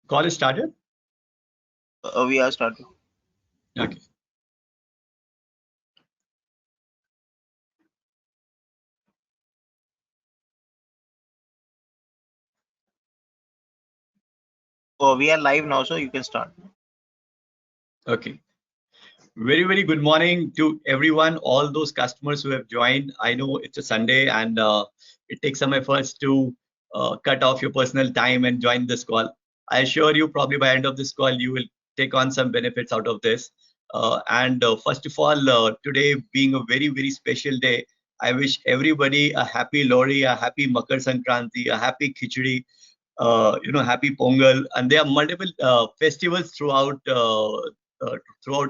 Call is started? We are starting. Okay. Oh, we are live now, so you can start. Okay. Very, very good morning to everyone, all those customers who have joined. I know it's a Sunday and it takes some efforts to cut off your personal time and join this call. I assure you, probably by end of this call, you will take on some benefits out of this. First of all, today being a very, very special day, I wish everybody a happy Lori, a happy Makar Sankranti, a happy Khichdi, happy Pongal, and there are multiple festivals throughout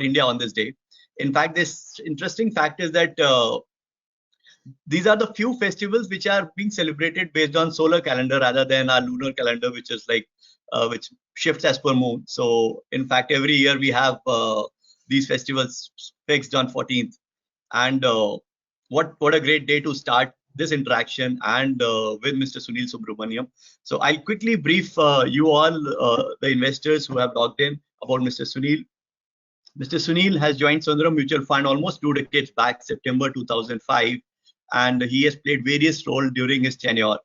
India on this day. In fact, this interesting fact is that these are the few festivals which are being celebrated based on solar calendar rather than our lunar calendar, which is like which shifts as per moon. So, in fact, every year we have these festivals fixed on 14th, and what a great day to start this interaction and with Mr. Sunil Subramaniam. So I'll quickly brief you all, the investors who have logged in, about Mr. Sunil. Mr. Sunil has joined Sundaram Mutual Fund almost 2 decades back, September 2005, and he has played various roles during his tenure.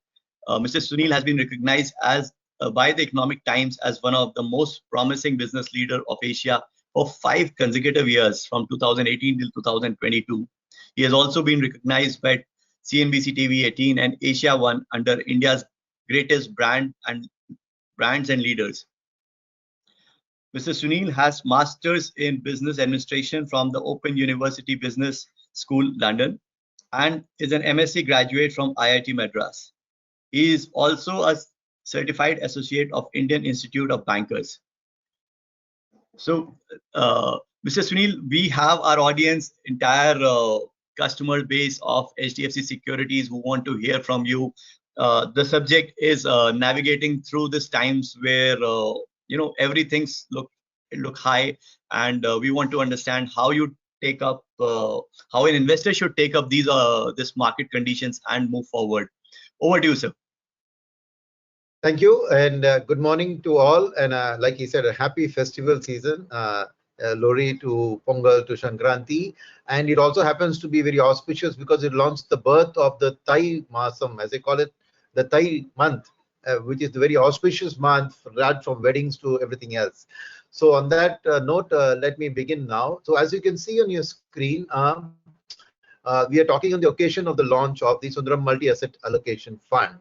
Mr. Sunil has been recognized as by the Economic Times as one of the most promising business leader of Asia for 5 consecutive years, from 2018 till 2022. He has also been recognized by CNBC TV 18 and Asia One under India's greatest brands and leaders. Mr. Sunil has Masters in Business Administration from the Open University Business School, London, and is an MSc graduate from IIT Madras. He is also a certified associate of Indian Institute of Bankers. So, Mr. Sunil, we have our audience, entire customer base of HDFC Securities who want to hear from you. The subject is navigating through these times where everything's look high, and we want to understand how you take up how an investor should take up these this market conditions and move forward. Over to you, sir. Thank you, and good morning to all. And like he said, a happy festival season, Lori to Pongal to Sankranti. And it also happens to be very auspicious because it launched the birth of the Thai Masam, as they call it, the Thai month, which is the very auspicious month right from weddings to everything else. So on that note, let me begin now. So as you can see on your screen, we are talking on the occasion of the launch of the Sundaram Multi-Asset Allocation Fund.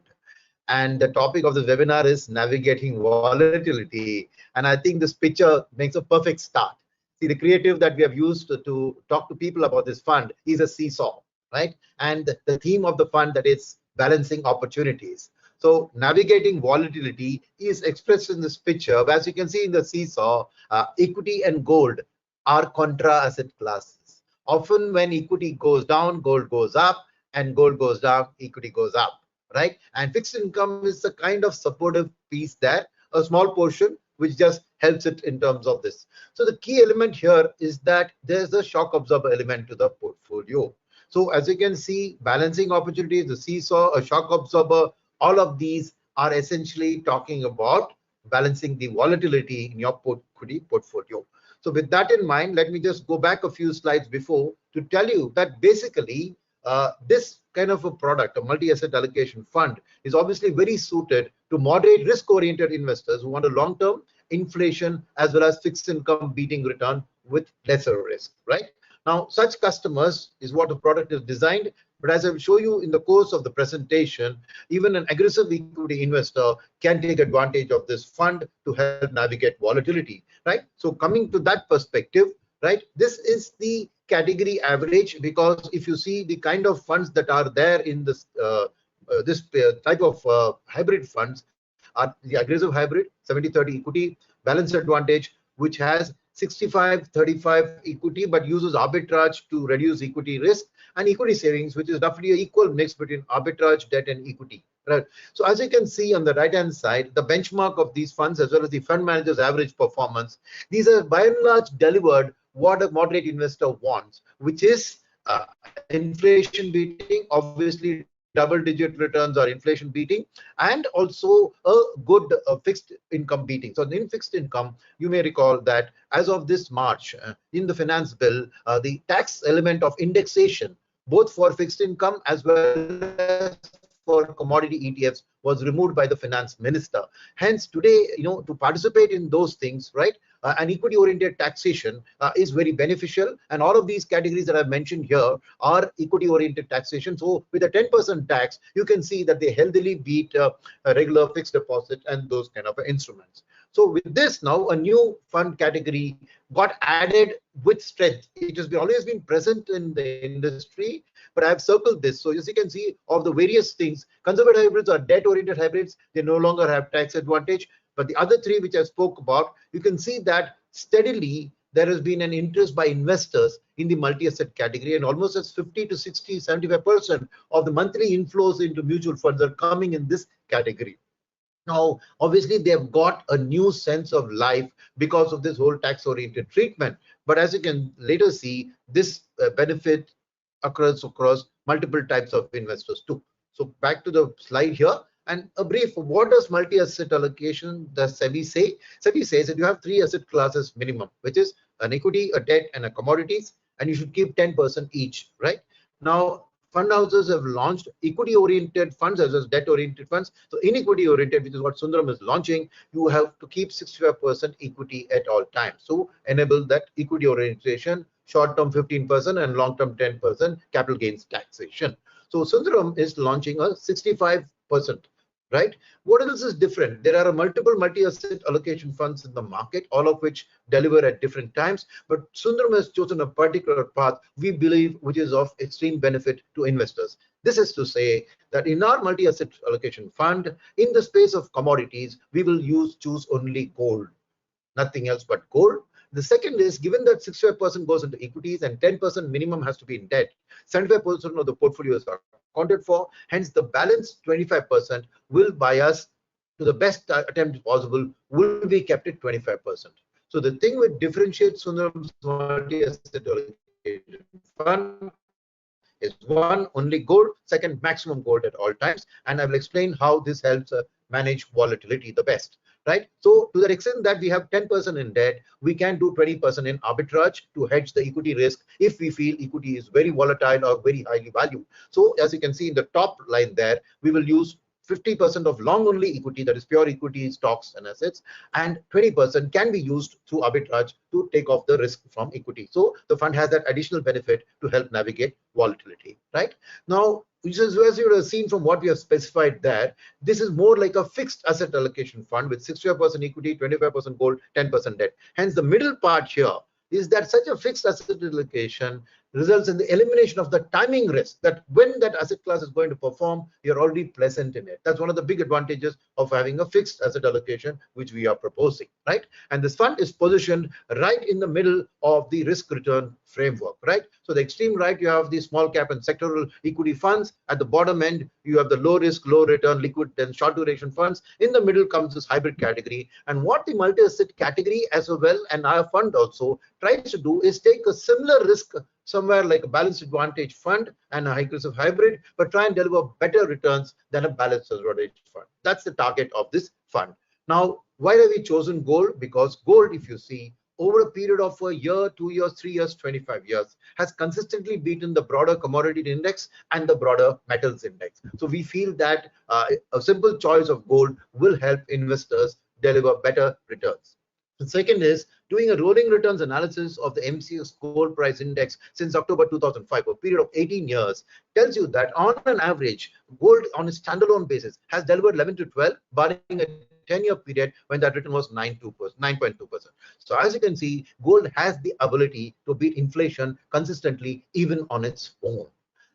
And the topic of the webinar is navigating volatility. And I think this picture makes a perfect start. See, the creative that we have used to talk to people about this fund is a seesaw, right? And the theme of the fund, that is balancing opportunities. So navigating volatility is expressed in this picture. As you can see in the seesaw, equity and gold are contra asset classes. Often when equity goes down, gold goes up, and gold goes down, equity goes up. Right? And fixed income is a kind of supportive piece there, a small portion which just helps it in terms of this. So the key element here is that there's a shock absorber element to the portfolio. So as you can see, balancing opportunities, the seesaw, a shock absorber, all of these are essentially talking about balancing the volatility in your portfolio. So with that in mind, let me just go back a few slides before to tell you that basically this kind of a product, a multi-asset allocation fund, is obviously very suited to moderate risk-oriented investors who want a long-term inflation as well as fixed income beating return with lesser risk, right? Now, such customers is what the product is designed. But as I will show you in the course of the presentation, even an aggressive equity investor can take advantage of this fund to help navigate volatility, right? So coming to that perspective, right, this is the category average, because if you see the kind of funds that are there in this type of hybrid funds are the aggressive hybrid, 70-30 equity, balanced advantage, which has 65-35 equity but uses arbitrage to reduce equity risk, and equity savings, which is roughly an equal mix between arbitrage, debt, and equity. Right. So as you can see on the right hand side, the benchmark of these funds as well as the fund manager's average performance, these are by and large delivered what a moderate investor wants, which is inflation beating, obviously double-digit returns or inflation beating, and also a good fixed income beating. So in fixed income, you may recall that as of this March, in the finance bill, the tax element of indexation, both for fixed income as well as for commodity ETFs, was removed by the finance minister. Hence, today, to participate in those things, right, an equity-oriented taxation is very beneficial, and all of these categories that I've mentioned here are equity-oriented taxation. So with a 10% tax, you can see that they healthily beat a regular fixed deposit and those kind of instruments. So with this, now a new fund category got added with strength. It has always been present in the industry, but I have circled this. So as you can see, of the various things, conservative hybrids or debt-oriented hybrids, they no longer have tax advantage. But the other three which I spoke about, you can see that steadily there has been an interest by investors in the multi-asset category, and almost as 50 to 60, 75% of the monthly inflows into mutual funds are coming in this category. Now, obviously, they have got a new sense of life because of this whole tax-oriented treatment. But as you can later see, this benefit occurs across multiple types of investors too. So back to the slide here. And a brief, what does multi-asset allocation does SEBI say? SEBI says that you have 3 asset classes minimum, which is an equity, a debt, and a commodities, and you should keep 10% each, right? Now, fund houses have launched equity-oriented funds as well as debt-oriented funds. So in equity-oriented, which is what Sundaram is launching, you have to keep 65% equity at all times. So enable that equity orientation, short-term 15% and long-term 10% capital gains taxation. So Sundaram is launching a 65%. Right? What else is different? There are multiple multi-asset allocation funds in the market, all of which deliver at different times. But Sundaram has chosen a particular path, we believe, which is of extreme benefit to investors. This is to say that in our multi-asset allocation fund, in the space of commodities, we will choose only gold, nothing else but gold. The second is, given that 65% goes into equities and 10% minimum has to be in debt, 75% of the portfolio is accounted for. Hence, the balance 25% will bias to the best attempt possible will be kept at 25%. So the thing which differentiates Sundaram's multi-asset allocation fund is one, only gold, second, maximum gold at all times, and I will explain how this helps manage volatility the best. Right? So to the extent that we have 10% in debt, we can do 20% in arbitrage to hedge the equity risk if we feel equity is very volatile or very highly valued. So as you can see in the top line there, we will use 50% of long only equity, that is pure equity, stocks and assets, and 20% can be used through arbitrage to take off the risk from equity. So the fund has that additional benefit to help navigate volatility. Right? Now, which is, as you would have seen from what we have specified there, this is more like a fixed asset allocation fund with 65% equity, 25% gold, 10% debt. Hence, the middle part here is that such a fixed asset allocation results in the elimination of the timing risk, that when that asset class is going to perform, you're already present in it. That's one of the big advantages of having a fixed asset allocation, which we are proposing, right? And this fund is positioned right in the middle of the risk return framework, right? So the extreme right, you have the small cap and sectoral equity funds. At the bottom end, you have the low risk, low return, liquid and short duration funds. In the middle comes this hybrid category. And what the multi-asset category as well, and our fund also tries to do, is take a similar risk somewhere like a balanced advantage fund and a aggressive hybrid, but try and deliver better returns than a balanced advantage fund. That's the target of this fund. Now, why have we chosen gold? Because gold, if you see, over a period of a year, 2 years, 3 years, 25 years, has consistently beaten the broader commodity index and the broader metals index. So we feel that a simple choice of gold will help investors deliver better returns. The second is doing a rolling returns analysis of the MCX gold price index since October 2005, a period of 18 years, tells you that on an average, gold on a standalone basis has delivered 11 to 12, barring a 10-year period when that return was 9.2%. So as you can see, gold has the ability to beat inflation consistently even on its own.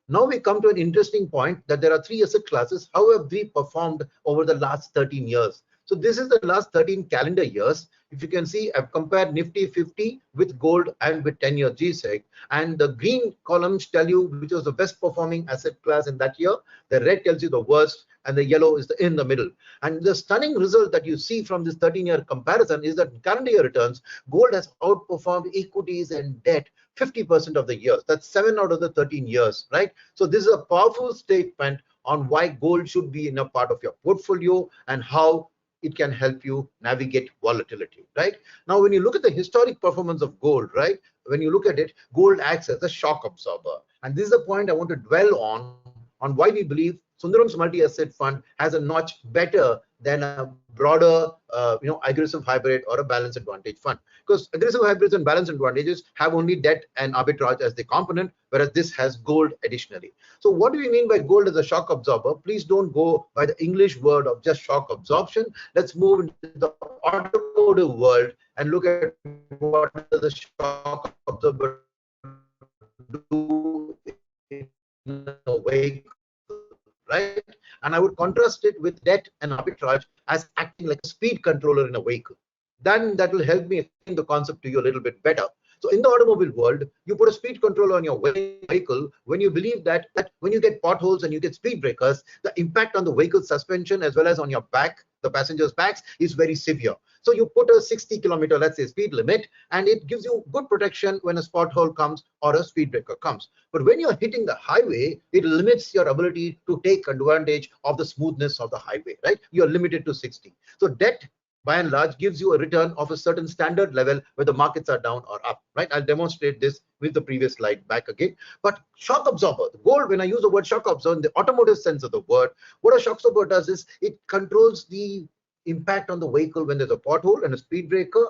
Now we come to an interesting point that there are 3 asset classes. How have we performed over the last 13 years? So this is the last 13 calendar years. If you can see, I've compared Nifty 50 with gold and with 10-year GSEC. And the green columns tell you which was the best performing asset class in that year. The red tells you the worst, and the yellow is in the middle. And the stunning result that you see from this 13-year comparison is that in calendar year returns, gold has outperformed equities and debt 50% of the years. That's 7 out of the 13 years, right? So this is a powerful statement on why gold should be in a part of your portfolio and how it can help you navigate volatility, right? Now, when you look at the historic performance of gold, right, when you look at it, gold acts as a shock absorber. And this is the point I want to dwell on why we believe Sundaram's multi-asset fund has a notch better than a broader, aggressive hybrid or a balanced advantage fund. Because aggressive hybrids and balanced advantages have only debt and arbitrage as the component, whereas this has gold additionally. So what do we mean by gold as a shock absorber? Please don't go by the English word of just shock absorption. Let's move into the automotive world and look at what does the shock absorber do in a vehicle, right? And I would contrast it with debt and arbitrage as acting like a speed controller in a vehicle. Then that will help me explain the concept to you a little bit better. So in the automobile world, you put a speed controller on your vehicle when you believe that when you get potholes and you get speed breakers, the impact on the vehicle suspension as well as on your back, the passenger's backs, is very severe. So you put a 60-kilometer, let's say, speed limit, and it gives you good protection when a pothole comes or a speed breaker comes. But when you're hitting the highway, it limits your ability to take advantage of the smoothness of the highway, right? You're limited to 60. So debt, by and large, gives you a return of a certain standard level where the markets are down or up, right? I'll demonstrate this with the previous slide back again. But shock absorber, the gold, when I use the word shock absorber in the automotive sense of the word, what a shock absorber does is it controls the impact on the vehicle when there's a pothole and a speed breaker.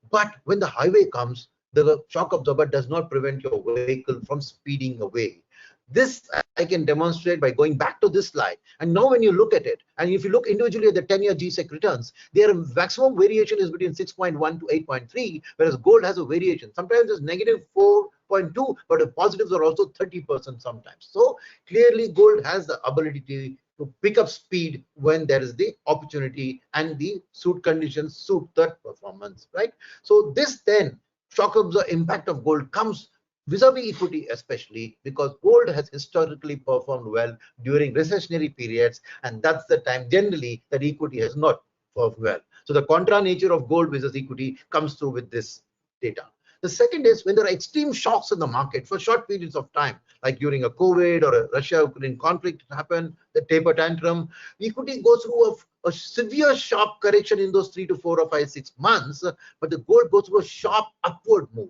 But when the highway comes, the shock absorber does not prevent your vehicle from speeding away. This I can demonstrate by going back to this slide. And now when you look at it, and if you look individually at the 10-year GSEC returns, their maximum variation is between 6.1 to 8.3, whereas gold has a variation. Sometimes it's negative 4.2, but the positives are also 30% sometimes. So clearly gold has the ability to pick up speed when there is the opportunity and the suit conditions suit that performance, right? So this then shock absorber impact of gold comes vis-a-vis equity, especially because gold has historically performed well during recessionary periods, and that's the time generally that equity has not performed well. So the contra nature of gold versus equity comes through with this data. The second is when there are extreme shocks in the market for short periods of time, like during a COVID or a Russia-Ukraine conflict happen, the taper tantrum, equity goes through a severe sharp correction in those 3 to 4 or 5, 6 months, but the gold goes through a sharp upward move.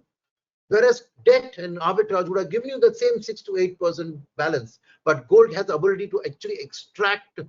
Whereas debt and arbitrage would have given you the same 6 to 8% balance, but gold has the ability to actually extract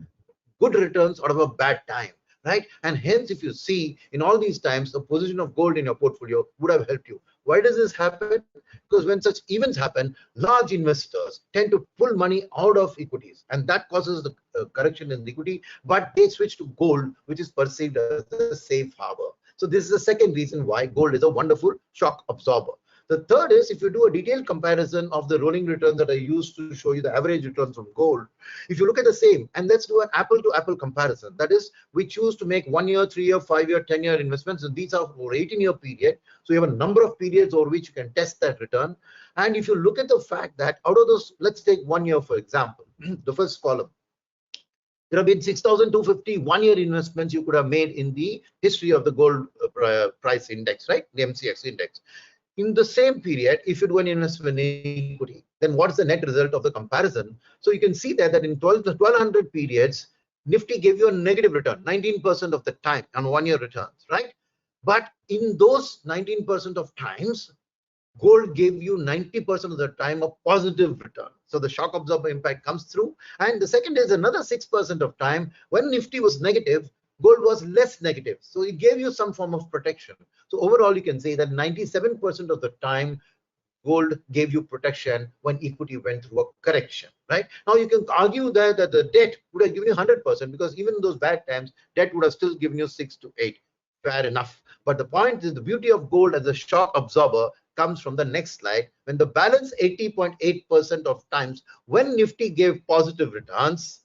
good returns out of a bad time, right? And hence, if you see in all these times, the position of gold in your portfolio would have helped you. Why does this happen? Because when such events happen, large investors tend to pull money out of equities, and that causes the correction in the equity, but they switch to gold, which is perceived as a safe harbor. So this is the second reason why gold is a wonderful shock absorber. The third is if you do a detailed comparison of the rolling returns that I used to show you the average returns from gold, if you look at the same, and let's do an apple-to-apple comparison. That is, we choose to make 1 year, 3 year, 5 year, 10-year investments, and these are over 18-year period. So you have a number of periods over which you can test that return. And if you look at the fact that out of those, let's take 1 year for example, the first column. There have been 6,250 one-year investments you could have made in the history of the gold price index, right? The MCX index. In the same period, if you do an investment in equity, then what is the net result of the comparison? So you can see that in 1200 periods, Nifty gave you a negative return, 19% of the time on 1 year returns, right? But in those 19% of times, gold gave you 90% of the time a positive return. So the shock absorber impact comes through. And the second is another 6% of time when Nifty was negative, gold was less negative. So it gave you some form of protection. So overall, you can say that 97% of the time, gold gave you protection when equity went through a correction, right? Now you can argue that the debt would have given you 100% because even in those bad times, debt would have still given you 6 to 8. Fair enough. But the point is the beauty of gold as a shock absorber comes from the next slide. When the balance 80.8% of times when Nifty gave positive returns,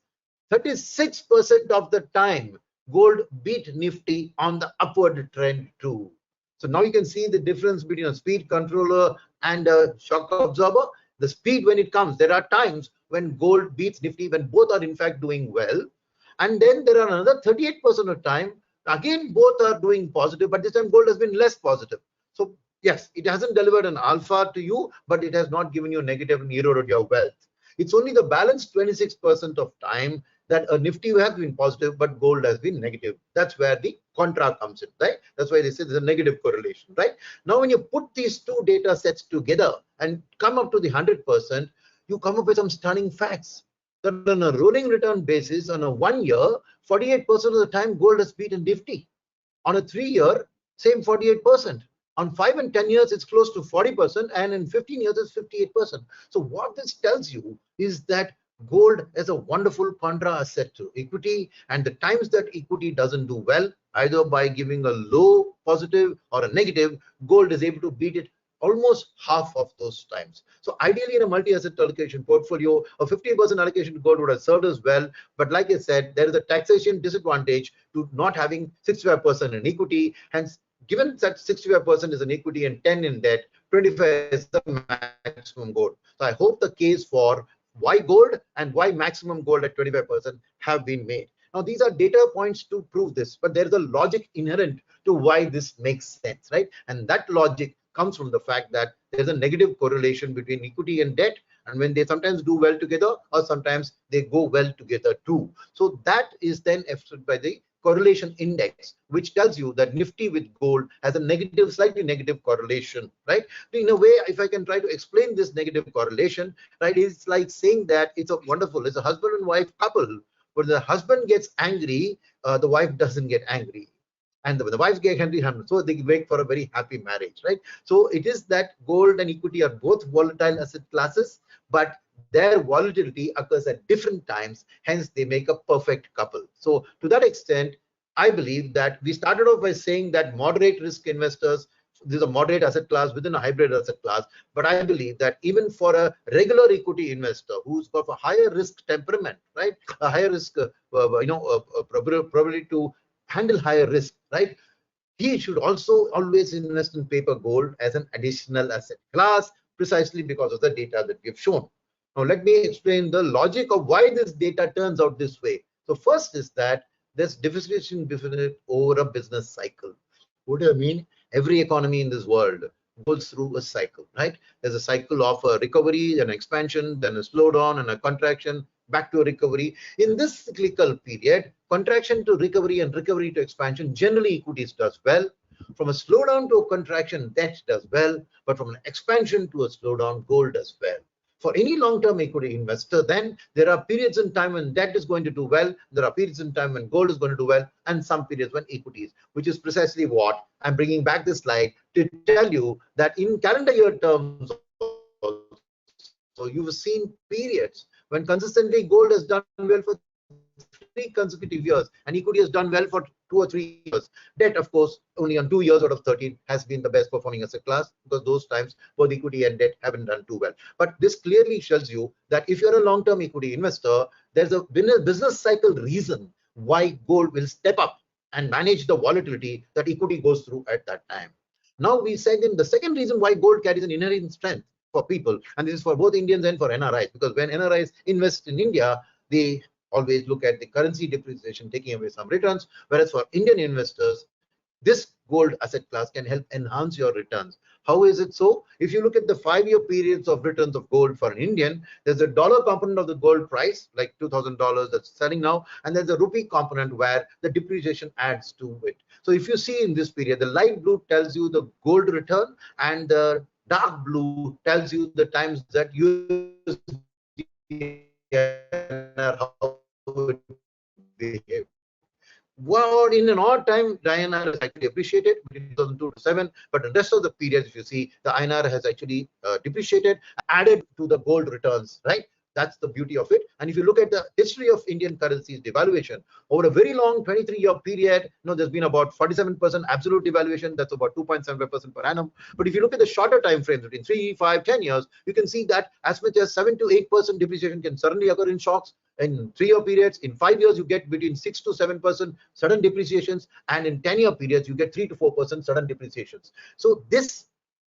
36% of the time gold beat Nifty on the upward trend too. So now you can see the difference between a speed controller and a shock absorber. The speed when it comes, there are times when gold beats Nifty when both are in fact doing well. And then there are another 38% of time, again, both are doing positive, but this time gold has been less positive. So yes, it hasn't delivered an alpha to you, but it has not given you negative and eroded your wealth. It's only the balance 26% of time that a Nifty has been positive, but gold has been negative. That's where the contra comes in, right? That's why they say there's a negative correlation, right? Now, when you put these two data sets together and come up to the 100%, you come up with some stunning facts. That on a rolling return basis, on a 1 year, 48% of the time gold has beaten Nifty. On a 3-year, same 48%. On 5 and 10 years, it's close to 40%, and in 15 years, it's 58%. So what this tells you is that gold is a wonderful contra asset to equity, and the times that equity doesn't do well, either by giving a low positive or a negative, gold is able to beat it almost half of those times. So ideally, in a multi-asset allocation portfolio, a 50% allocation to gold would have served us well. But like I said, there is a taxation disadvantage to not having 65% in equity. Hence, given that 65% is in equity and 10 in debt, 25 is the maximum gold. So I hope the case for why gold and why maximum gold at 25% have been made. Now, these are data points to prove this, but there is a logic inherent to why this makes sense, right? And that logic comes from the fact that there's a negative correlation between equity and debt, and when they sometimes do well together, or sometimes they go well together too. So that is then affected by the correlation index, which tells you that Nifty with gold has a negative, slightly negative correlation, right? In a way, if I can try to explain this negative correlation, right, it's like saying that it's a husband and wife couple. When the husband gets angry, the wife doesn't get angry. And the wives get angry, so they wait for a very happy marriage, right? So it is that gold and equity are both volatile asset classes, but their volatility occurs at different times. Hence, they make a perfect couple. So to that extent, I believe that we started off by saying that moderate risk investors, this is a moderate asset class within a hybrid asset class. But I believe that even for a regular equity investor who's got a higher risk temperament, right, a higher risk, probability to handle higher risk, right, he should also always invest in paper gold as an additional asset class, precisely because of the data that we've shown. Now, let me explain the logic of why this data turns out this way. So first is that there's differentiation over a business cycle. What do I mean? Every economy in this world goes through a cycle, right? There's a cycle of a recovery, an expansion, then a slowdown and a contraction, back to a recovery. In this cyclical period, contraction to recovery and recovery to expansion, generally equities does well. From a slowdown to a contraction, debt does well. But from an expansion to a slowdown, gold does well. For any long-term equity investor, then there are periods in time when debt is going to do well, there are periods in time when gold is going to do well, and some periods when equities, which is precisely what I'm bringing back this slide to tell you that in calendar year terms, so you've seen periods when consistently gold has done well for 3 consecutive years and equity has done well for 2 or 3 years. Debt, of course, only on 2 years out of 13 has been the best performing asset class, because those times both equity and debt haven't done too well. But this clearly shows you that if you're a long-term equity investor, there's a business cycle reason why gold will step up and manage the volatility that equity goes through at that time. Now, we said in the second reason why gold carries an inherent strength for people, and this is for both Indians and for NRIs, because when NRIs invest in India, they always look at the currency depreciation taking away some returns, whereas for Indian investors, this gold asset class can help enhance your returns. How is it so? If you look at the 5-year periods of returns of gold for an Indian, there's a dollar component of the gold price, like $2,000 that's selling now, and there's a rupee component where the depreciation adds to it. So if you see in this period, the light blue tells you the gold return, and the dark blue tells you the times that how it behaved. Well, in an odd time, the INR has actually appreciated between 2002 to 7, but in the rest of the periods, if you see, the INR has actually depreciated, added to the gold returns, right? That's the beauty of it. And if you look at the history of Indian currency's devaluation over a very long 23-year period, there's been about 47% absolute devaluation. That's about 2.75% per annum. But if you look at the shorter time frames between 3, 5, 10 years, you can see that as much as 7 to 8% depreciation can suddenly occur in shocks. In 3-year periods, in 5 years, you get between 6 to 7% sudden depreciations, and in 10-year periods, you get 3 to 4% sudden depreciations. So this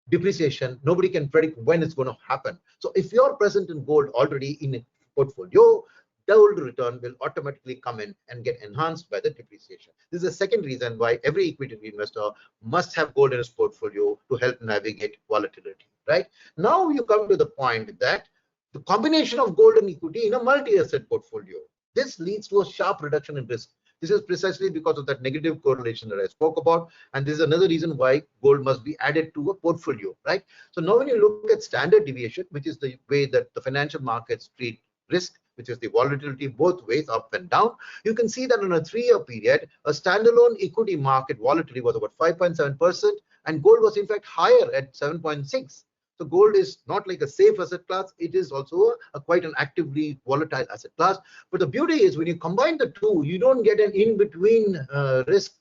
depreciation, nobody can predict when it's going to happen. So if you're present in gold already in a portfolio, the gold return will automatically come in and get enhanced by the depreciation. This is the second reason why every equity investor must have gold in his portfolio to help navigate volatility, right? Now you come to the point that the combination of gold and equity in a multi-asset portfolio. This leads to a sharp reduction in risk. This is precisely because of that negative correlation that I spoke about. And this is another reason why gold must be added to a portfolio, right? So now when you look at standard deviation, which is the way that the financial markets treat risk, which is the volatility both ways, up and down, you can see that in a 3-year period, a standalone equity market volatility was about 5.7%, and gold was in fact higher at 7.6%. So gold is not like a safe asset class, it is also quite an actively volatile asset class. But the beauty is when you combine the two, you don't get an in-between risk.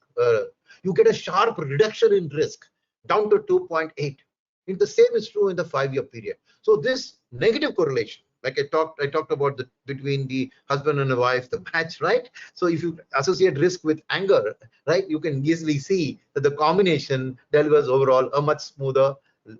You get a sharp reduction in risk down to 2.8. And the same is true in the 5-year period. So this negative correlation, like I talked about between the husband and the wife, the match, right? So if you associate risk with anger, right, you can easily see that the combination delivers overall a much smoother,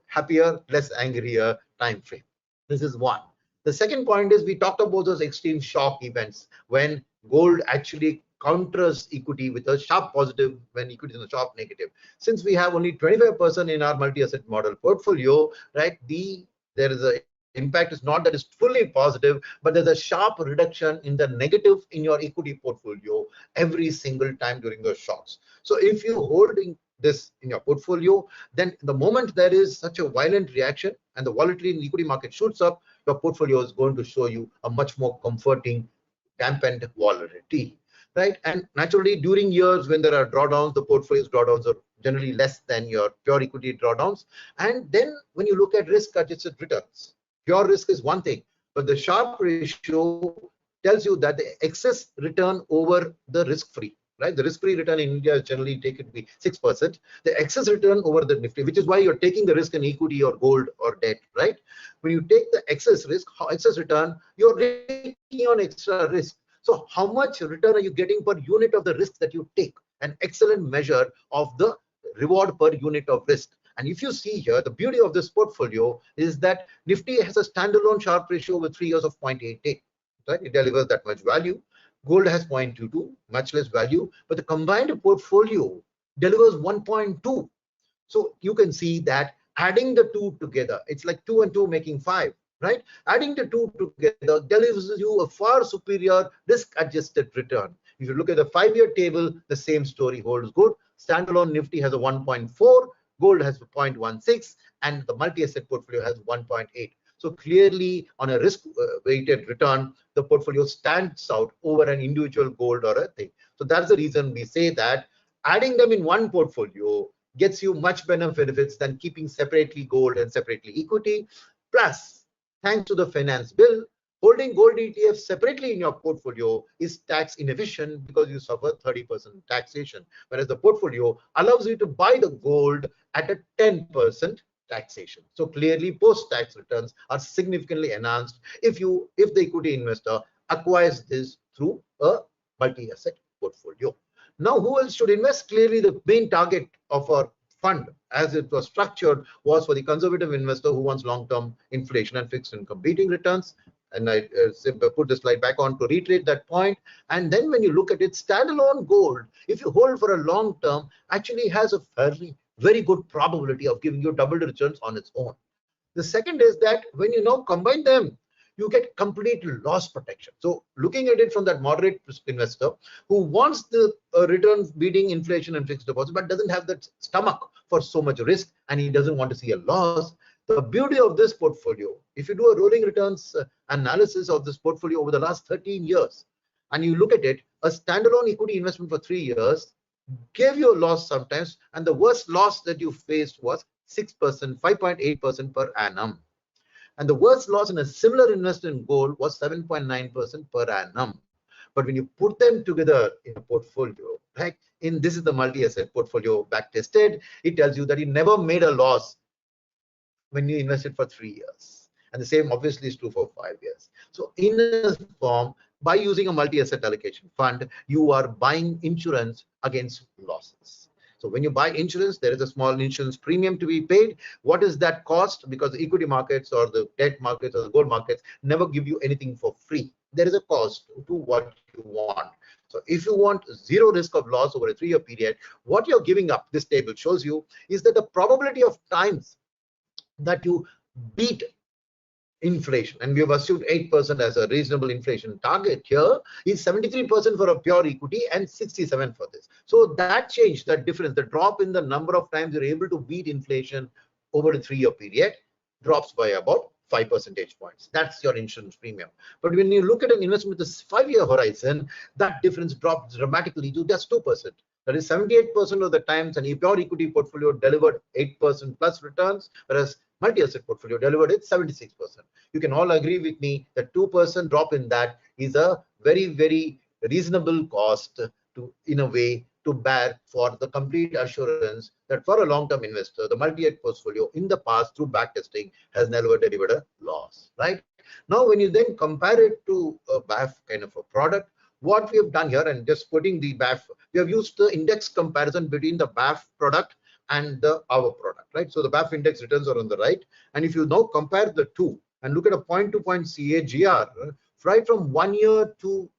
happier, less angrier time frame. This is one. The second point is we talked about those extreme shock events when gold actually counters equity with a sharp positive when equity is in a sharp negative. Since we have only 25% in our multi-asset model portfolio, right, there is a impact is not that it's fully positive, but there's a sharp reduction in the negative in your equity portfolio every single time during those shocks. So if you holding this in your portfolio, then the moment there is such a violent reaction and the volatility in the equity market shoots up, your portfolio is going to show you a much more comforting dampened volatility, right? And naturally during years when there are drawdowns, the portfolio's drawdowns are generally less than your pure equity drawdowns. And then when you look at risk adjusted returns, pure risk is one thing, but the Sharpe ratio tells you that the excess return over the risk-free, right? The risk-free return in India is generally taken to be 6%. The excess return over the Nifty, which is why you're taking the risk in equity or gold or debt, right? When you take the excess risk, excess return, you're taking on extra risk. So how much return are you getting per unit of the risk that you take? An excellent measure of the reward per unit of risk. And if you see here, the beauty of this portfolio is that Nifty has a standalone Sharpe ratio with 3 years of 0.88, right? It delivers that much value. Gold has 0.22, much less value, but the combined portfolio delivers 1.2. So you can see that adding the two together, it's like 2 and 2 making 5, right? Adding the two together delivers you a far superior risk-adjusted return. If you look at the 5-year table, the same story holds good. Standalone Nifty has a 1.4, gold has a 0.16, and the multi-asset portfolio has 1.8. So clearly, on a risk-weighted return, the portfolio stands out over an individual gold or a thing. So that's the reason we say that adding them in one portfolio gets you much better benefits than keeping separately gold and separately equity. Plus, thanks to the finance bill, holding gold ETFs separately in your portfolio is tax inefficient because you suffer 30% taxation, whereas the portfolio allows you to buy the gold at a 10% taxation. So clearly post-tax returns are significantly enhanced if the equity investor acquires this through a multi-asset portfolio. Now, who else should invest? Clearly, the main target of our fund as it was structured was for the conservative investor who wants long-term inflation and fixed income beating returns. And I put the slide back on to reiterate that point. And then when you look at it, standalone gold, if you hold for a long term, actually has a very good probability of giving you double returns on its own. The second is that when you now combine them, you get complete loss protection. So looking at it from that moderate investor who wants the return beating inflation and fixed deposit, but doesn't have that stomach for so much risk and he doesn't want to see a loss. The beauty of this portfolio, if you do a rolling returns analysis of this portfolio over the last 13 years, and you look at it, a standalone equity investment for 3 years gave you a loss sometimes, and the worst loss that you faced was 6%, 5.8% per annum. And the worst loss in a similar investment in gold was 7.9% per annum. But when you put them together in a portfolio, right? This is the multi-asset portfolio back tested. It tells you that you never made a loss when you invested for 3 years. And the same obviously is true for 5 years. So in a form, by using a multi-asset allocation fund, you are buying insurance against losses. So when you buy insurance, there is a small insurance premium to be paid. What is that cost? Because the equity markets or the debt markets or the gold markets never give you anything for free. There is a cost to what you want. So if you want zero risk of loss over a 3-year period, what you're giving up, this table shows you, is that the probability of times that you beat inflation, and we have assumed 8% as a reasonable inflation target here, is 73% for a pure equity and 67 for this. So that change, that difference, the drop in the number of times you're able to beat inflation over a 3-year period drops by about 5 percentage points. That's your insurance premium. But when you look at an investment with a 5-year horizon, that difference drops dramatically to just 2%. That is 78% of the times an pure equity portfolio delivered 8% plus returns, whereas multi-asset portfolio delivered it 76%. You can all agree with me that 2% drop in that is a very, very reasonable cost to, in a way, to bear for the complete assurance that for a long-term investor, the multi-asset portfolio in the past through backtesting has never delivered a loss, right? Now, when you then compare it to a BAF kind of a product, what we have done here, and just putting the BAF, we have used the index comparison between the BAF product and our product, right? So the BAF index returns are on the right, and if you now compare the two and look at a point-to-point CAGR, right from 1 year to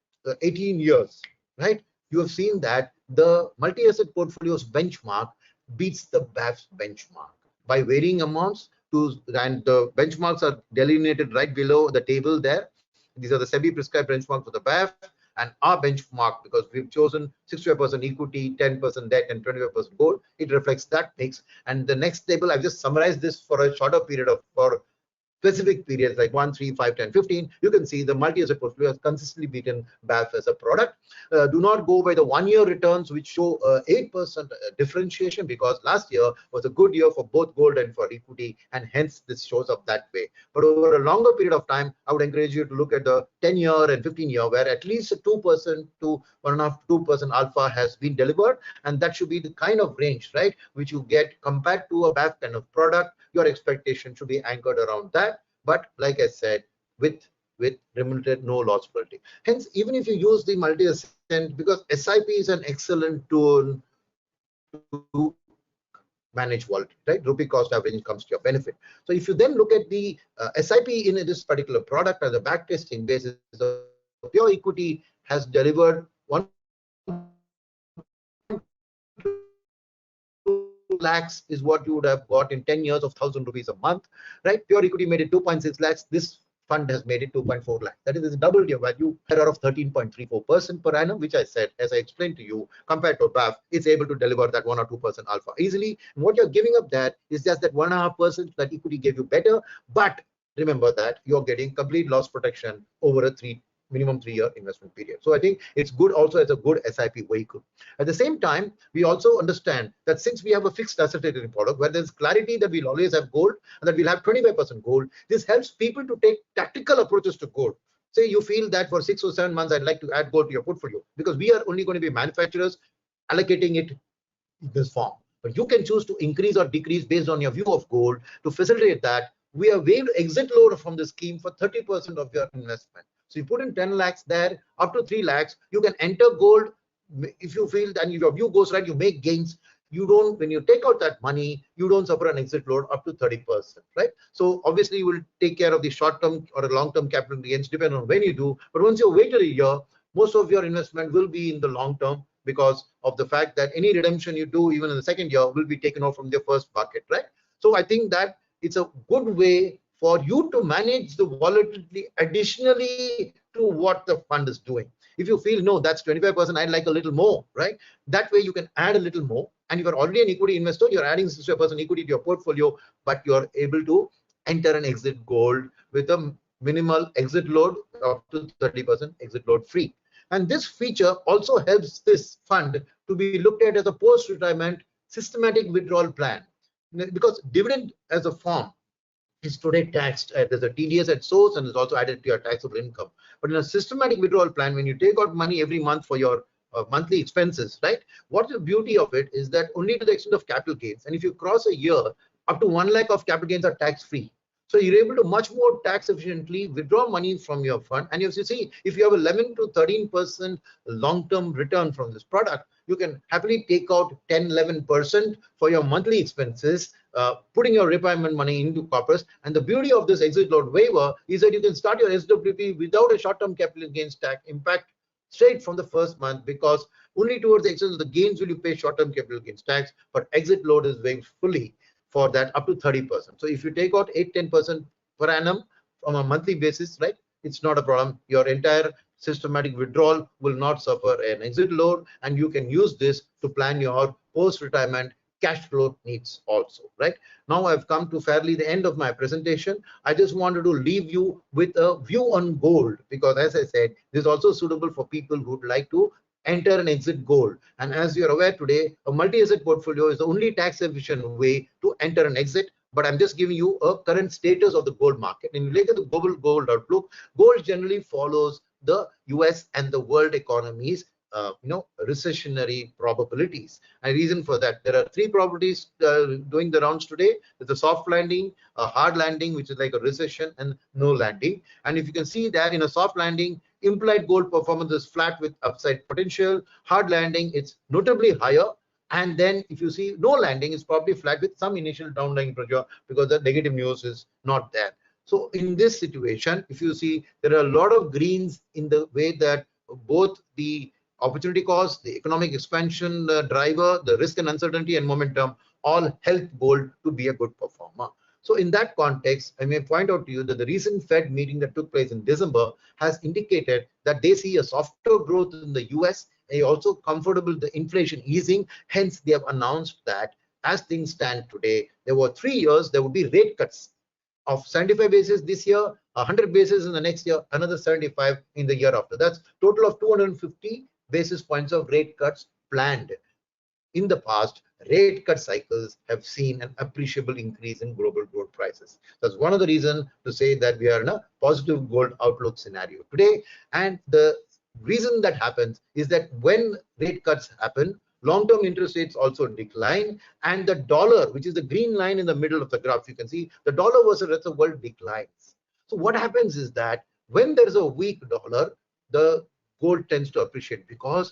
18 years, right? You have seen that the multi-asset portfolio's benchmark beats the BAF's benchmark by varying amounts. And the benchmarks are delineated right below the table there. These are the SEBI prescribed benchmarks for the BAF, and our benchmark, because we've chosen 65% equity, 10% debt, and 25% gold, it reflects that mix. And the next table, I've just summarized this for a shorter period of, for specific periods like 1, 3, 5, 10, 15, you can see the multi-asset portfolio has consistently beaten BAF as a product. Do not go by the 1-year returns, which show 8% differentiation, because last year was a good year for both gold and for equity, and hence this shows up that way. But over a longer period of time, I would encourage you to look at the 10-year and 15-year, where at least 2% to 1.5% to 2% alpha has been delivered, and that should be the kind of range, right, which you get compared to a BAF kind of product. Your expectation should be anchored around that. But like I said, with remunerated no loss volatility. Hence, even if you use the multi-asset, because SIP is an excellent tool to manage volatility, right? Rupee cost averaging comes to your benefit. So if you then look at the SIP in this particular product as a backtesting basis, the pure equity has delivered 1 lakhs is what you would have got in 10 years of 1,000 rupees a month, right? Pure equity made it 2.6 lakhs. This fund has made it 2.4 lakhs. That is, doubled your value of 13.34% per annum, which I said, as I explained to you, compared to BAF, it's able to deliver that 1 or 2% alpha easily. And what you're giving up that is just that 1.5% that equity gave you better, but remember that you're getting complete loss protection over a minimum 3-year investment period. So I think it's good also as a good SIP vehicle. At the same time, we also understand that since we have a fixed asset rating product where there's clarity that we'll always have gold and that we'll have 25% gold, this helps people to take tactical approaches to gold. Say you feel that for 6 or 7 months, I'd like to add gold to your portfolio, because we are only going to be manufacturers allocating it in this form. But you can choose to increase or decrease based on your view of gold. To facilitate that, we have waived exit load from the scheme for 30% of your investment. So you put in 10 lakhs there, up to 3 lakhs, you can enter gold. If you feel that your view goes right, you make gains. You don't, when you take out that money, you don't suffer an exit load up to 30%, right? So obviously you will take care of the short-term or a long-term capital gains depending on when you do. But once you wait a year, most of your investment will be in the long term, because of the fact that any redemption you do, even in the second year, will be taken off from the first bucket, right? So I think that it's a good way for you to manage the volatility additionally to what the fund is doing. If you feel, no, that's 25%, I'd like a little more, right? That way you can add a little more. And if you're already an equity investor, you're adding 65% equity to your portfolio, but you're able to enter and exit gold with a minimal exit load up to 30% exit load free. And this feature also helps this fund to be looked at as a post-retirement systematic withdrawal plan, because dividend as a form is today taxed. There's a TDS at source and it's also added to your taxable income. But in a systematic withdrawal plan, when you take out money every month for your monthly expenses, right? What the beauty of it is that only to the extent of capital gains, and if you cross a year, up to 1 lakh of capital gains are tax free. So you're able to much more tax efficiently withdraw money from your fund. And you see, if you have 11 to 13% long-term return from this product, you can happily take out 10, 11% for your monthly expenses, putting your retirement money into corpus. And the beauty of this exit load waiver is that you can start your SWP without a short-term capital gains tax impact straight from the first month, because only towards the extent of the gains will you pay short-term capital gains tax, but exit load is waived fully for that up to 30%. So if you take out 8-10% per annum from a monthly basis, right? It's not a problem. Your entire systematic withdrawal will not suffer an exit load, and you can use this to plan your post-retirement cash flow needs also, right? Now I've come to fairly the end of my presentation. I just wanted to leave you with a view on gold, because as I said, this is also suitable for people who would like to enter and exit gold. And as you're aware today, a multi-asset portfolio is the only tax efficient way to enter and exit. But I'm just giving you a current status of the gold market. And related to the global gold outlook, gold generally follows the US and the world economies recessionary probabilities. And reason for that, there are three probabilities doing the rounds today. There's a soft landing, a hard landing, which is like a recession, and no landing. And if you can see that in a soft landing, implied gold performance is flat with upside potential. Hard landing, it's notably higher. And then if you see no landing, it's probably flat with some initial downlying pressure because the negative news is not there. So in this situation, if you see, there are a lot of greens in the way that both the opportunity cost, the economic expansion driver, the risk and uncertainty and momentum all help gold to be a good performer. So in that context, I may point out to you that the recent Fed meeting that took place in December has indicated that they see a softer growth in the US. They also comfortable with the inflation easing. Hence, they have announced that as things stand today, there were 3 years, there would be rate cuts of 75 basis this year, 100 basis in the next year, another 75 in the year after. That's total of 250 basis points of rate cuts planned. In the past, rate cut cycles have seen an appreciable increase in global gold prices. That's one of the reasons to say that we are in a positive gold outlook scenario today. And the reason that happens is that when rate cuts happen, long-term interest rates also decline, and the dollar, which is the green line in the middle of the graph, you can see the dollar versus the rest of the world declines. So what happens is that when there is a weak dollar, the gold tends to appreciate because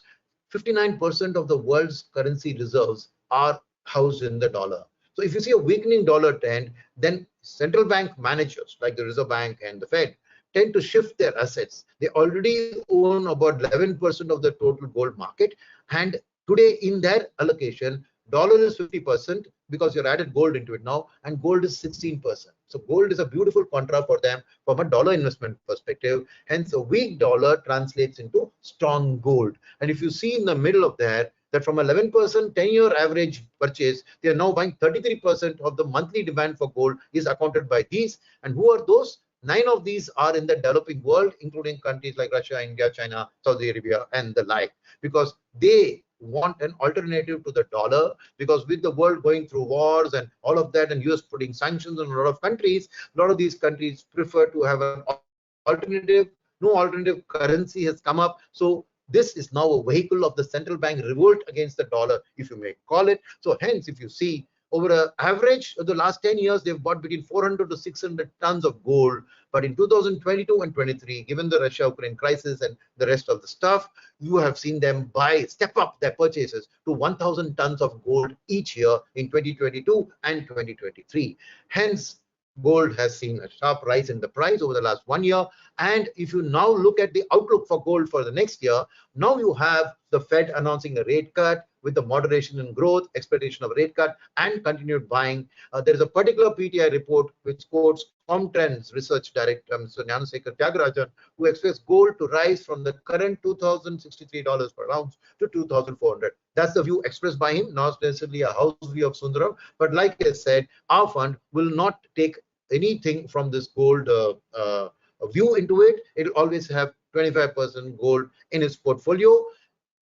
59% of the world's currency reserves are housed in the dollar. So if you see a weakening dollar trend, then central bank managers like the Reserve Bank and the Fed tend to shift their assets. They already own about 11% of the total gold market, and today in their allocation, dollar is 50% because you're added gold into it now, and gold is 16%. So gold is a beautiful contra for them from a dollar investment perspective. Hence, a weak dollar translates into strong gold. And if you see in the middle of there, that from 11% 10-year average purchase, they are now buying 33% of the monthly demand for gold is accounted by these. And who are those? 9 of these are in the developing world, including countries like Russia, India, China, Saudi Arabia, and the like, because they want an alternative to the dollar, because with the world going through wars and all of that, and US putting sanctions on a lot of countries, a lot of these countries prefer to have an alternative. No alternative currency has come up. So this is now a vehicle of the central bank revolt against the dollar, if you may call it. So hence, if you see over an average of the last 10 years, they've bought between 400 to 600 tons of gold. But in 2022 and 23, given the Russia-Ukraine crisis and the rest of the stuff, you have seen them step up their purchases to 1,000 tons of gold each year in 2022 and 2023. Hence, gold has seen a sharp rise in the price over the last 1 year. And if you now look at the outlook for gold for the next year, now you have the Fed announcing a rate cut with the moderation in growth, expectation of rate cut, and continued buying. There is a particular PTI report which quotes Comtrends Research Director, Mr. Gnanasekar Tyagarajan, who expects gold to rise from the current $2,063 per ounce to $2,400. That's the view expressed by him, not necessarily a house view of Sundaram. But like I said, our fund will not take anything from this gold view into it. It will always have 25% gold in its portfolio.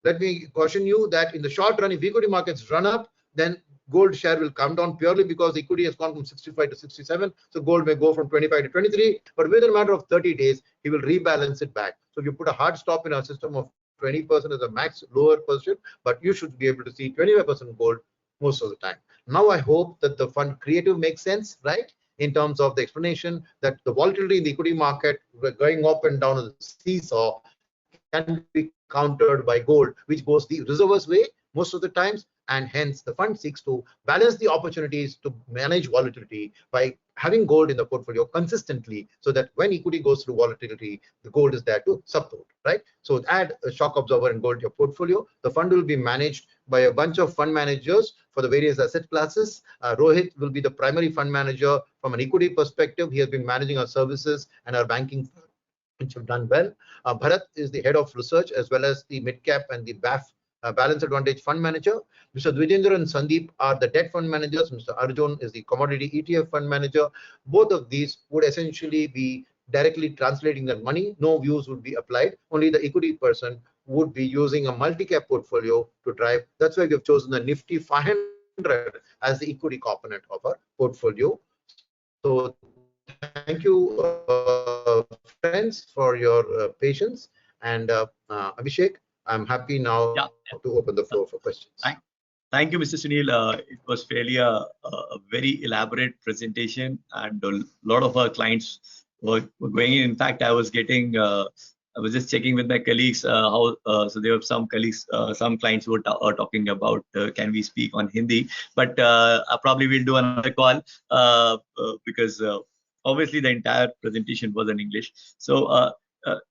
Let me caution you that in the short run, if equity markets run up, then gold share will come down purely because equity has gone from 65 to 67. So gold may go from 25 to 23, but within a matter of 30 days, he will rebalance it back. So if you put a hard stop in our system of 20% as a max lower position, but you should be able to see 25% gold most of the time. Now, I hope that the fund creative makes sense, right? In terms of the explanation that the volatility in the equity market going up and down on the seesaw can be countered by gold, which goes the reservoirs way most of the times, and hence the fund seeks to balance the opportunities to manage volatility by having gold in the portfolio consistently, so that when equity goes through volatility, the gold is there to support, right? So add a shock absorber and gold to your portfolio. The fund will be managed by a bunch of fund managers for the various asset classes. Rohit will be the primary fund manager from an equity perspective. He has been managing our services and our banking, which have done well. Bharat is the head of research as well as the mid-cap and the BAF Balance Advantage fund manager. Mr. Dwijendra and Sandeep are the debt fund managers. Mr. Arjun is the commodity ETF fund manager. Both of these would essentially be directly translating that money. No views would be applied. Only the equity person would be using a multi-cap portfolio to drive. That's why we have chosen the Nifty 500 as the equity component of our portfolio. So thank you, friends, for your patience. And Abhishek, I'm happy now to open the floor for questions. Thank you, Mr. Sunil. It was fairly a very elaborate presentation, and a lot of our clients were going in. In fact, I was getting, I was just checking with my colleagues how, so there were some colleagues, some clients who are talking about can we speak on Hindi, but probably we'll do another call because obviously the entire presentation was in English. So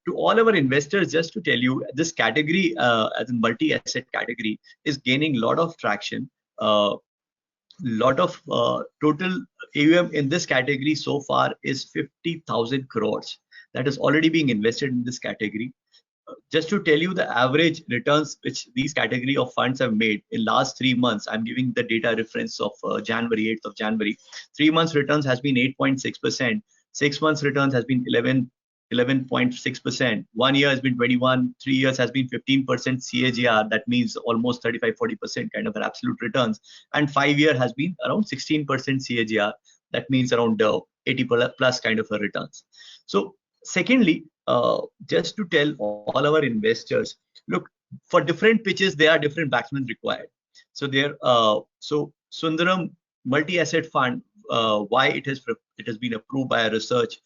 to all our investors, just to tell you, this category as a multi-asset category is gaining a lot of traction. Lot of total AUM in this category so far is 50,000 crores that is already being invested in this category. Just to tell you the average returns which these category of funds have made in last 3 months, I'm giving the data reference of January, 8th of January. 3 months returns has been 8.6%. 6 months returns has been 11.6%. 1 year has been 21. 3 years has been 15% CAGR. That means almost 35-40% kind of an absolute returns. And 5 year has been around 16% CAGR. That means around 80 plus kind of a returns. So secondly, just to tell all our investors, look, for different pitches, there are different batsmen required. So there, so Sundaram multi-asset fund, why it has been approved by a research,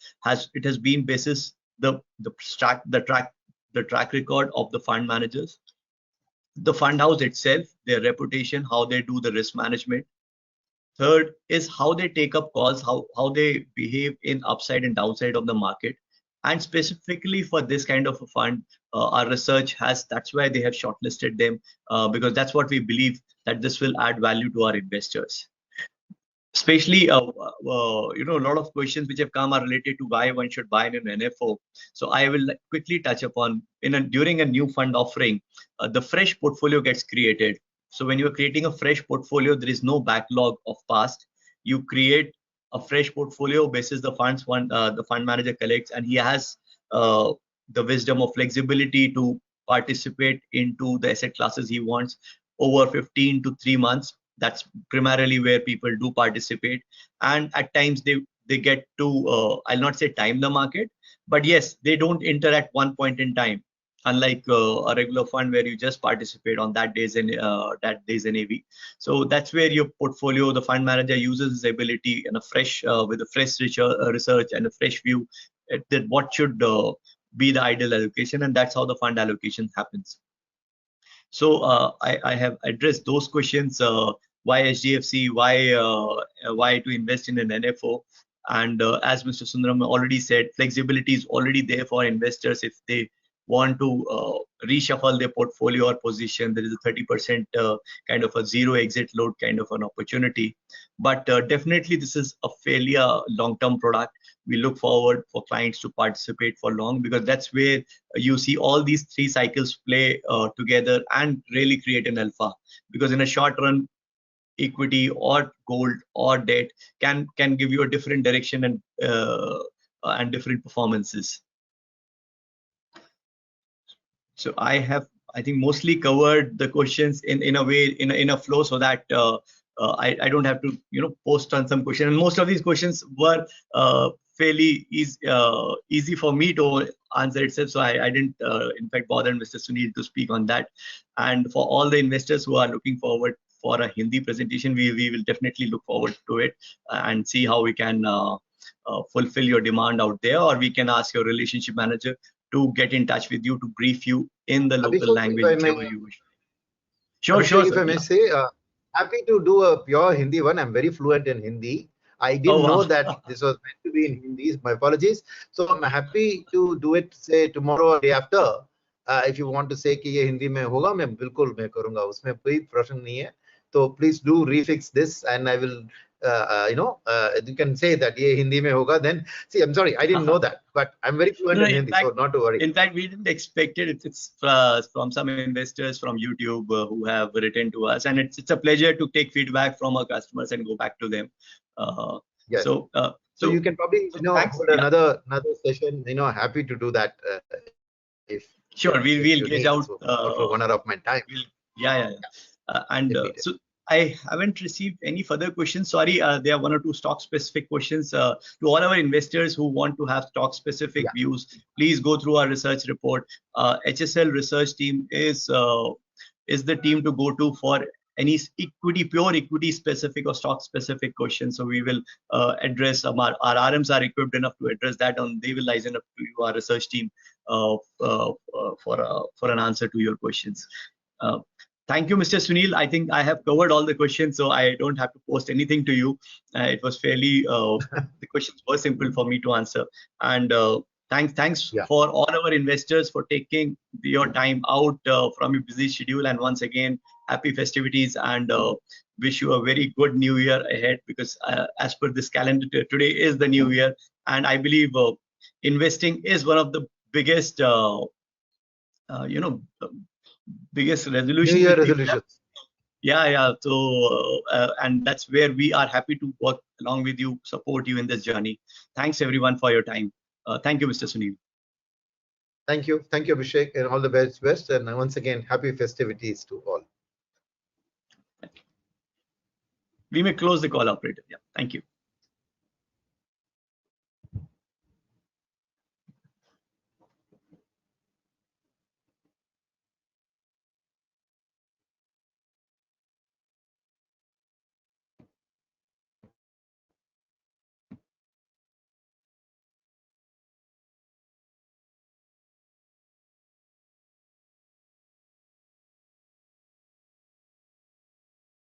it has been basis the track record of the fund managers, the fund house itself, their reputation, how they do the risk management. Third is how they take up calls, how they behave in upside and downside of the market. And specifically for this kind of a fund, our research has, that's why they have shortlisted them, because that's what we believe that this will add value to our investors. Especially, you know, a lot of questions which have come are related to why one should buy in an NFO. So I will quickly touch upon, during a new fund offering, the fresh portfolio gets created. So when you're creating a fresh portfolio, there is no backlog of past. You create a fresh portfolio basis the funds the fund manager collects, and he has the wisdom of flexibility to participate into the asset classes he wants over 15 to 3 months. That's primarily where people do participate, and at times they get to I'll not say time the market, but yes, they don't enter at one point in time, unlike a regular fund where you just participate on that day's NAV. So that's where your portfolio, the fund manager uses his ability and a fresh with a fresh research and a fresh view that what should be the ideal allocation, and that's how the fund allocation happens. So I have addressed those questions. Why HDFC? Why to invest in an NFO? And as Mr. Sundaram already said, flexibility is already there for investors if they want to reshuffle their portfolio or position. There is a 30% kind of a zero exit load kind of an opportunity. But definitely this is a fairly long-term product. We look forward for clients to participate for long, because that's where you see all these 3 cycles play together and really create an alpha. Because in a short run, equity or gold or debt can give you a different direction and different performances. So I think mostly covered the questions in a way, in a flow, so that I don't have to, you know, post on some question. And most of these questions were fairly easy for me to answer itself. So I didn't in fact bother Mr. Sunil to speak on that. And for all the investors who are looking forward for a Hindi presentation, we will definitely look forward to it and see how we can fulfill your demand out there, or we can ask your relationship manager to get in touch with you to brief you in the local language, whichever you wish. Sure, Abhishek, sure. If I may say, happy to do a pure Hindi one. I'm very fluent in Hindi. I didn't know that this was meant to be in Hindi. My apologies. So I'm happy to do it, say tomorrow or day after. If you want to say कि ये हिंदी में होगा, मैं बिल्कुल मैं करूँगा. उसमें कोई प्रश्न नहीं है. So please do refix this, and I will. You can say that ये हिंदी में होगा. Then see, I'm sorry, I didn't know that, but I'm very fluent in Hindi, so not to worry. In fact, we didn't expect it. It's from some investors from YouTube who have written to us, and it's a pleasure to take feedback from our customers and go back to them. Yes. So you can probably hold another session. Happy to do that. If sure, we'll gauge out for 1 hour of my time. So I haven't received any further questions. Sorry, there are 1 or 2 stock specific questions. To all our investors who want to have stock specific views, please go through our research report. HSL research team is the team to go to for any pure equity specific or stock specific questions. So we will address our RMs are equipped enough to address that, and they will liaise up to our research team for an answer to your questions. Thank you, Mr. Sunil. I think I have covered all the questions, so I don't have to post anything to you. It was fairly, the questions were simple for me to answer. And thanks for all our investors for taking your time out from your busy schedule. And once again, happy festivities, and wish you a very good new year ahead, because as per this calendar, today is the new year. And I believe investing is one of the biggest, biggest resolution. New Year resolutions. Yeah. So, and that's where we are happy to work along with you, support you in this journey. Thanks everyone for your time. Thank you, Mr. Sunil. Thank you, Abhishek, and all the best. And once again, happy festivities to all. We may close the call, operator. Yeah, thank you.